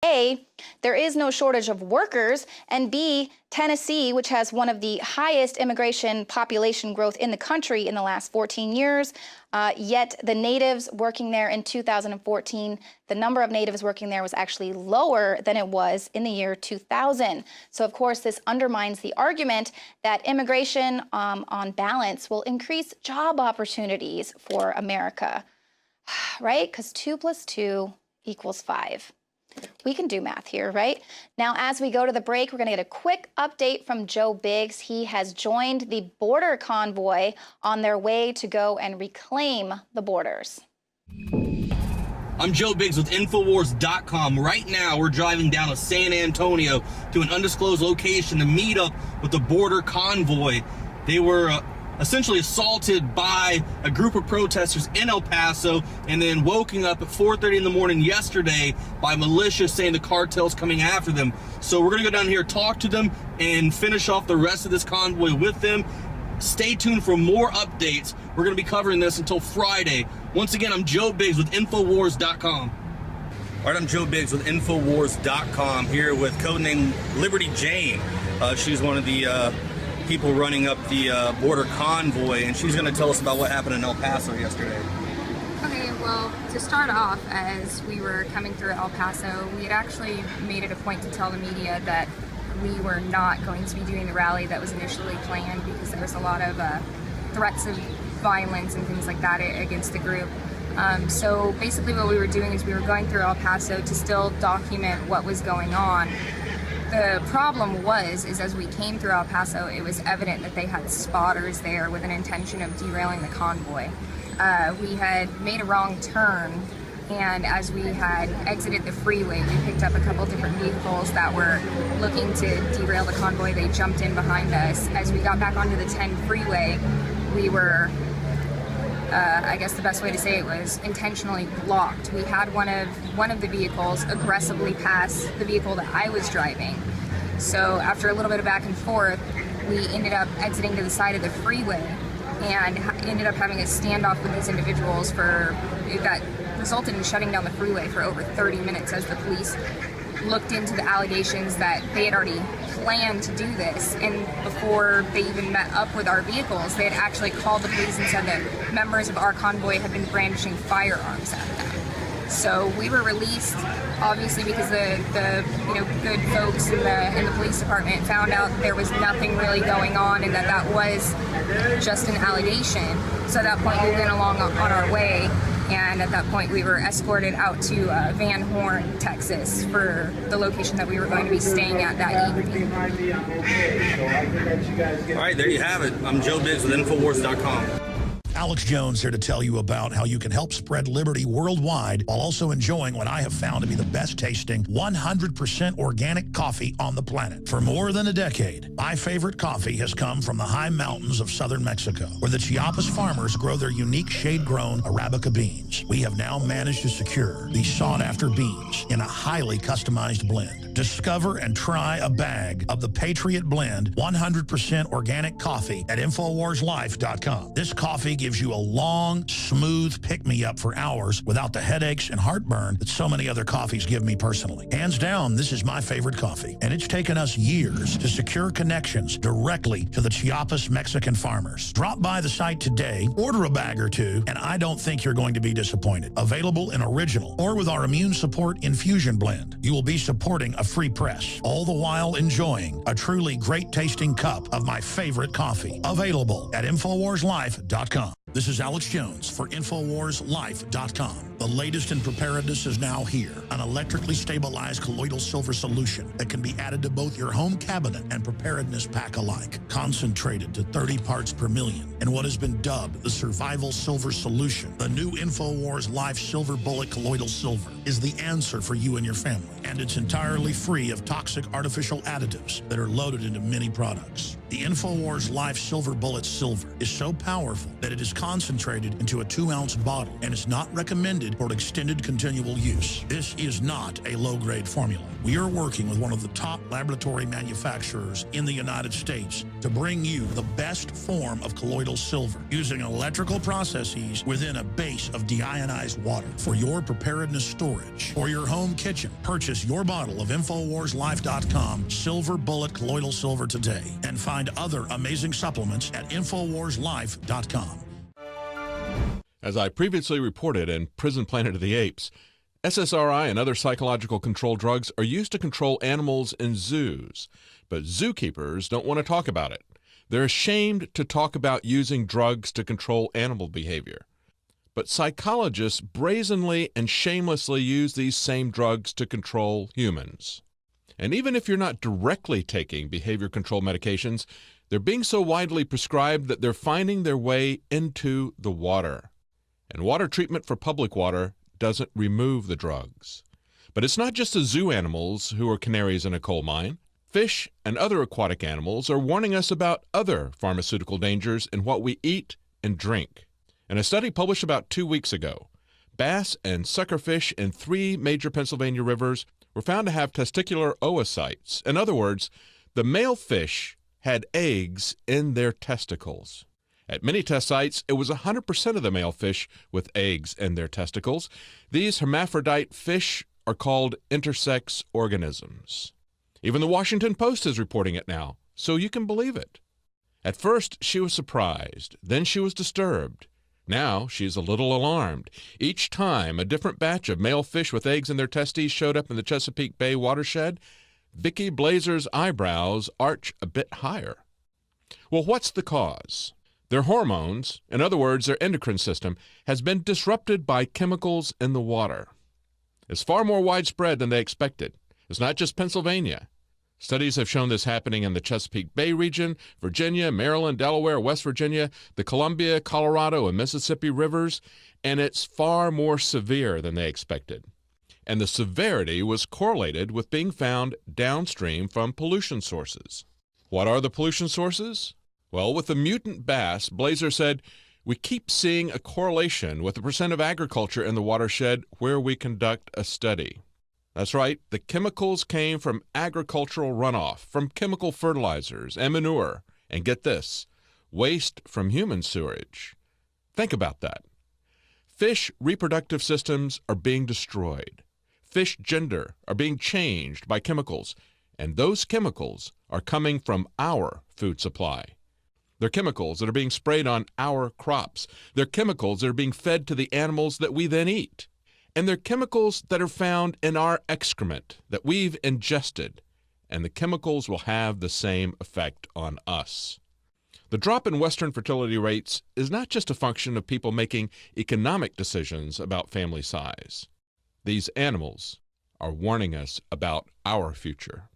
A, there is no shortage of workers, and B, Tennessee, which has one of the highest immigration population growth in the country in the last 14 years, yet the natives working there in 2014, the number of natives working there was actually lower than it was in the year 2000. So, of course, this undermines the argument that immigration, on balance, will increase job opportunities for America, right? Because 2 + 2 = 5. We can do math here, right? Now, as we go to the break, we're going to get a quick update from Joe Biggs. He has joined the border convoy on their way to go and reclaim the borders. I'm Joe Biggs with INFOWARS.com. Right now, we're driving down to San Antonio to an undisclosed location to meet up with the border convoy. They were essentially assaulted by a group of protesters in El Paso and then woken up at 4:30 in the morning yesterday by militia saying the cartel's coming after them. So we're gonna go down here, talk to them, and finish off the rest of this convoy with them. Stay tuned for more updates. We're gonna be covering this until Friday. Once again, I'm Joe Biggs with INFOWARS.com. All right, I'm Joe Biggs with INFOWARS.com here with codename Liberty Jane. She's one of the people running up the border convoy, and she's going to tell us about what happened in El Paso yesterday. Okay, well, to start off, as we were coming through El Paso, we had actually made it a point to tell the media that we were not going to be doing the rally that was initially planned because there was a lot of threats of violence and things like that against the group. So basically what we were doing is we were going through El Paso to still document what was going on. The problem is as we came through El Paso, it was evident that they had spotters there with an intention of derailing the convoy. We had made a wrong turn, and as we had exited the freeway, we picked up a couple different vehicles that were looking to derail the convoy. They jumped in behind us. As we got back onto the 10 freeway, we were I guess the best way to say it was intentionally blocked. We had one of the vehicles aggressively pass the vehicle that I was driving. So after a little bit of back and forth, we ended up exiting to the side of the freeway and ended up having a standoff with these individuals that resulted in shutting down the freeway for over 30 minutes as the police looked into the allegations that they had already planned to do this, and before they even met up with our vehicles, they had actually called the police and said that members of our convoy had been brandishing firearms at them. So we were released, obviously, because the good folks in the police department found out there was nothing really going on and that was just an allegation. So at that point, we went along on our way. And at that point, we were escorted out to Van Horn, Texas, for the location that we were going to be staying at that evening. All right, there you have it. I'm Joe Biggs with INFOWARS.com. Alex Jones here to tell you about how you can help spread liberty worldwide while also enjoying what I have found to be the best tasting 100% organic coffee on the planet. For more than a decade, my favorite coffee has come from the high mountains of southern Mexico, where the Chiapas farmers grow their unique shade-grown Arabica beans. We have now managed to secure these sought-after beans in a highly customized blend. Discover and try a bag of the Patriot Blend 100% organic coffee at InfoWarsLife.com. This coffee gives you a long, smooth pick-me-up for hours without the headaches and heartburn that so many other coffees give me personally. Hands down, this is my favorite coffee, and it's taken us years to secure connections directly to the Chiapas Mexican farmers. Drop by the site today, order a bag or two, and I don't think you're going to be disappointed. Available in original or with our immune support infusion blend. You will be supporting a free press, all the while enjoying a truly great-tasting cup of my favorite coffee. Available at InfoWarsLife.com. This is Alex Jones for InfoWarsLife.com. The latest in preparedness is now here. An electrically stabilized colloidal silver solution that can be added to both your home cabinet and preparedness pack alike. Concentrated to 30 parts per million in what has been dubbed the survival silver solution. The new InfoWars Life Silver Bullet Colloidal Silver is the answer for you and your family. And it's entirely free of toxic artificial additives that are loaded into many products. The InfoWars Life Silver Bullet Silver is so powerful that it is concentrated into a 2-ounce bottle and is not recommended formulated for extended continual use. This is not a low-grade formula. We are working with one of the top laboratory manufacturers in the United States to bring you the best form of colloidal silver using electrical processes within a base of deionized water for your preparedness storage or your home kitchen. Purchase your bottle of InfoWarsLife.com Silver Bullet Colloidal Silver today and find other amazing supplements at InfoWarsLife.com. As I previously reported in Prison Planet of the Apes, SSRI and other psychological control drugs are used to control animals in zoos, but zookeepers don't want to talk about it. They're ashamed to talk about using drugs to control animal behavior. But psychologists brazenly and shamelessly use these same drugs to control humans. And even if you're not directly taking behavior control medications, they're being so widely prescribed that they're finding their way into the water. And water treatment for public water doesn't remove the drugs. But it's not just the zoo animals who are canaries in a coal mine. Fish and other aquatic animals are warning us about other pharmaceutical dangers in what we eat and drink. In a study published about 2 weeks ago, bass and suckerfish in 3 major Pennsylvania rivers were found to have testicular oocytes. In other words, the male fish had eggs in their testicles. At many test sites, it was 100% of the male fish with eggs in their testicles. These hermaphrodite fish are called intersex organisms. Even the Washington Post is reporting it now, so you can believe it. At first, she was surprised. Then she was disturbed. Now she's a little alarmed. Each time a different batch of male fish with eggs in their testes showed up in the Chesapeake Bay watershed, Vicki Blazer's eyebrows arch a bit higher. Well, what's the cause? Their hormones, in other words, their endocrine system, has been disrupted by chemicals in the water. It's far more widespread than they expected. It's not just Pennsylvania. Studies have shown this happening in the Chesapeake Bay region, Virginia, Maryland, Delaware, West Virginia, the Columbia, Colorado, and Mississippi rivers, and it's far more severe than they expected. And the severity was correlated with being found downstream from pollution sources. What are the pollution sources? Well, with the mutant bass, Blazer said, we keep seeing a correlation with the percent of agriculture in the watershed where we conduct a study. That's right, the chemicals came from agricultural runoff, from chemical fertilizers and manure, and get this, waste from human sewage. Think about that. Fish reproductive systems are being destroyed. Fish gender are being changed by chemicals, and those chemicals are coming from our food supply. They're chemicals that are being sprayed on our crops. They're chemicals that are being fed to the animals that we then eat. And they're chemicals that are found in our excrement that we've ingested. And the chemicals will have the same effect on us. The drop in Western fertility rates is not just a function of people making economic decisions about family size. These animals are warning us about our future.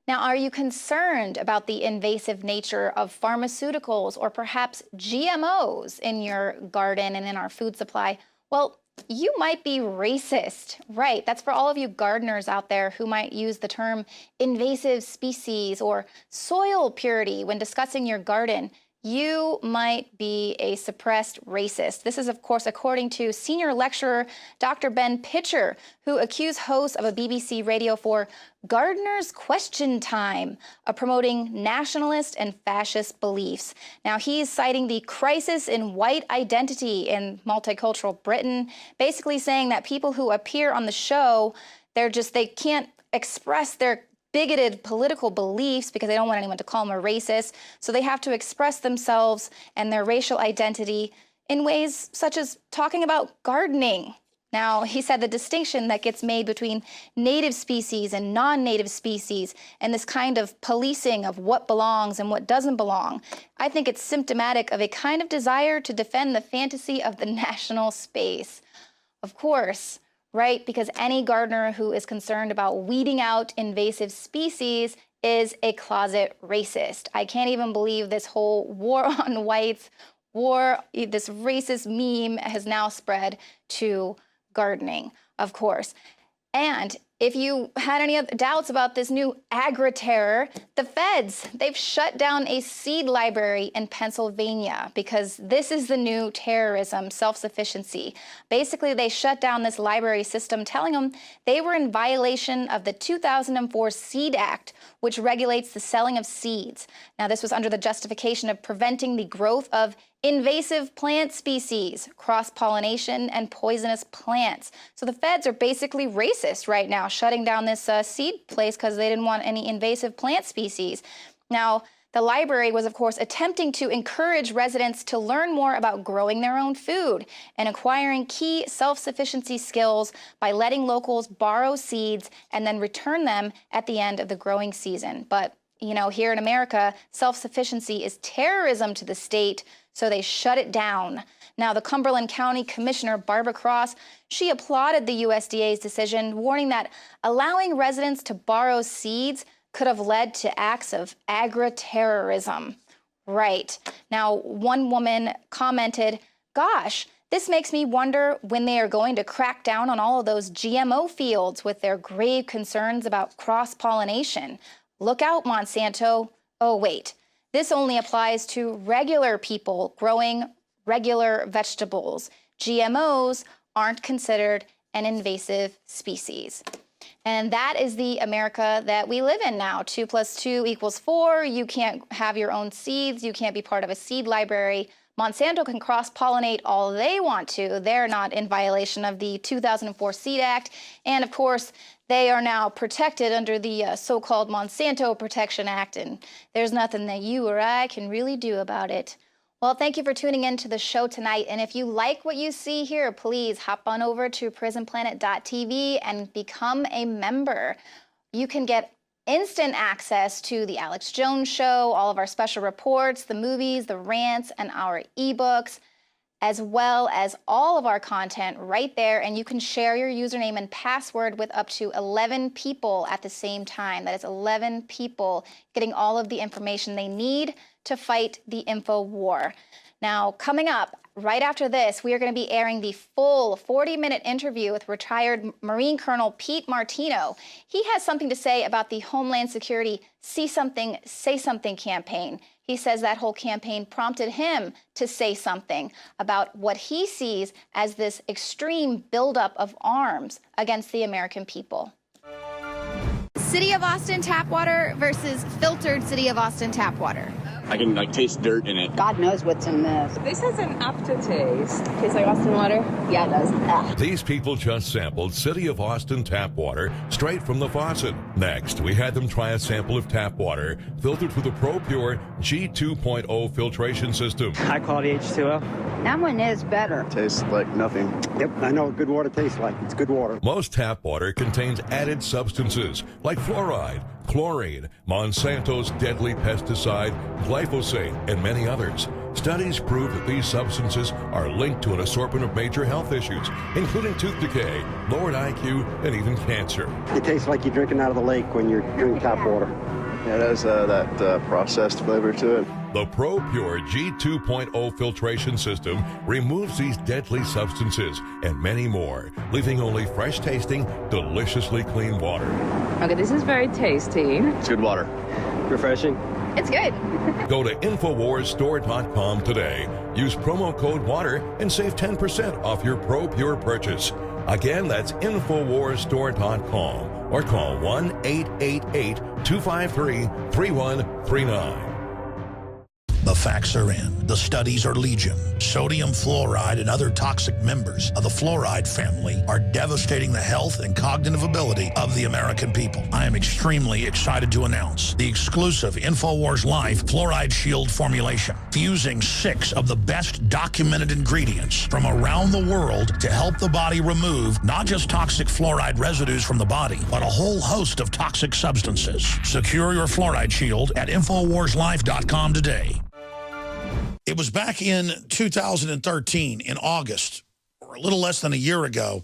Now, are you concerned about the invasive nature of pharmaceuticals or perhaps GMOs in your garden and in our food supply? Well, you might be racist, right? That's for all of you gardeners out there who might use the term invasive species or soil purity when discussing your garden. You might be a suppressed racist. This is, of course, according to senior lecturer Dr. Ben Pitcher, who accused hosts of a BBC Radio 4 Gardener's Question Time of promoting nationalist and fascist beliefs. Now, he's citing the crisis in white identity in multicultural Britain, basically saying that people who appear on the show, they can't express their bigoted political beliefs because they don't want anyone to call them a racist. So they have to express themselves and their racial identity in ways such as talking about gardening. Now, he said the distinction that gets made between native species and non-native species and this kind of policing of what belongs and what doesn't belong, I think it's symptomatic of a kind of desire to defend the fantasy of the national space. Of course, right? Because any gardener who is concerned about weeding out invasive species is a closet racist. I can't even believe this whole war on whites, this racist meme has now spread to gardening, of course. And if you had any doubts about this new agri-terror, the feds, they've shut down a seed library in Pennsylvania because this is the new terrorism, self-sufficiency. Basically, they shut down this library system, telling them they were in violation of the 2004 Seed Act, which regulates the selling of seeds. Now, this was under the justification of preventing the growth of invasive plant species, cross-pollination, and poisonous plants. So the feds are basically racist right now, shutting down this seed place because they didn't want any invasive plant species. Now, the library was, of course, attempting to encourage residents to learn more about growing their own food and acquiring key self-sufficiency skills by letting locals borrow seeds and then return them at the end of the growing season. But, you know, here in America, self-sufficiency is terrorism to the state, so they shut it down. Now, the Cumberland County Commissioner, Barbara Cross, she applauded the USDA's decision, warning that allowing residents to borrow seeds could have led to acts of agri-terrorism. Right. Now, one woman commented, "Gosh, this makes me wonder when they are going to crack down on all of those GMO fields with their grave concerns about cross-pollination. Look out, Monsanto." Oh, wait. This only applies to regular people growing regular vegetables. GMOs aren't considered an invasive species. And that is the America that we live in now. 2 + 2 = 4. You can't have your own seeds. You can't be part of a seed library. Monsanto can cross-pollinate all they want to. They're not in violation of the 2004 Seed Act. And of course, they are now protected under the so-called Monsanto Protection Act, and there's nothing that you or I can really do about it. Well, thank you for tuning in to the show tonight. And if you like what you see here, please hop on over to prisonplanet.tv and become a member. You can get instant access to the Alex Jones Show, all of our special reports, the movies, the rants, and our ebooks, as well as all of our content right there. And you can share your username and password with up to 11 people at the same time. That is 11 people getting all of the information they need to fight the info war. Now, coming up right after this, we are going to be airing the full 40-minute interview with retired Marine Colonel Pete Martino. He has something to say about the Homeland Security See Something, Say Something campaign. He says that whole campaign prompted him to say something about what he sees as this extreme buildup of arms against the American people. City of Austin tap water versus filtered City of Austin tap water. I can taste dirt in it. God knows what's in this. This has an aftertaste. Tastes like Austin water? Yeah, it does. Ugh. These people just sampled City of Austin tap water straight from the faucet. Next, we had them try a sample of tap water filtered through the ProPure G2.0 filtration system. High quality H2O. That one is better. Tastes like nothing. Yep, I know what good water tastes like. It's good water. Most tap water contains added substances like fluoride, chlorine, Monsanto's deadly pesticide, glyphosate, and many others. Studies prove that these substances are linked to an assortment of major health issues, including tooth decay, lowered IQ, and even cancer. It tastes like you're drinking out of the lake when you're drinking tap water. Yeah, it has that processed flavor to it. The ProPure G2.0 filtration system removes these deadly substances and many more, leaving only fresh-tasting, deliciously clean water. Okay, this is very tasty. It's good water. Refreshing. It's good. Go to InfoWarsStore.com today. Use promo code WATER and save 10% off your ProPure purchase. Again, that's InfoWarsStore.com or call 1-888-253-3139. The facts are in. The studies are legion. Sodium fluoride and other toxic members of the fluoride family are devastating the health and cognitive ability of the American people. I am extremely excited to announce the exclusive INFOWARS Life Fluoride Shield formulation, fusing 6 of the best documented ingredients from around the world to help the body remove not just toxic fluoride residues from the body, but a whole host of toxic substances. Secure your fluoride shield at InfoWarsLife.com today. It was back in 2013, in August, or a little less than a year ago,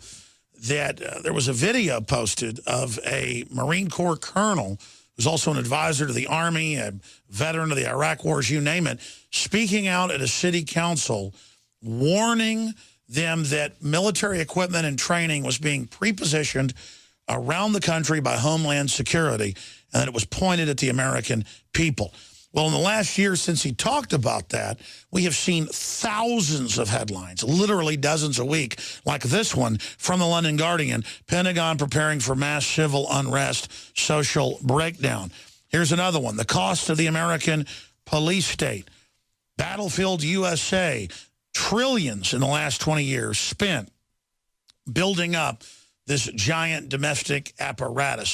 that there was a video posted of a Marine Corps colonel who's also an advisor to the Army, a veteran of the Iraq Wars, you name it, speaking out at a city council, warning them that military equipment and training was being pre-positioned around the country by Homeland Security, and that it was pointed at the American people. Well, in the last year since he talked about that, we have seen thousands of headlines, literally dozens a week, like this one from the London Guardian, Pentagon preparing for mass civil unrest, social breakdown. Here's another one, the cost of the American police state. Battlefield USA, trillions in the last 20 years spent building up this giant domestic apparatus.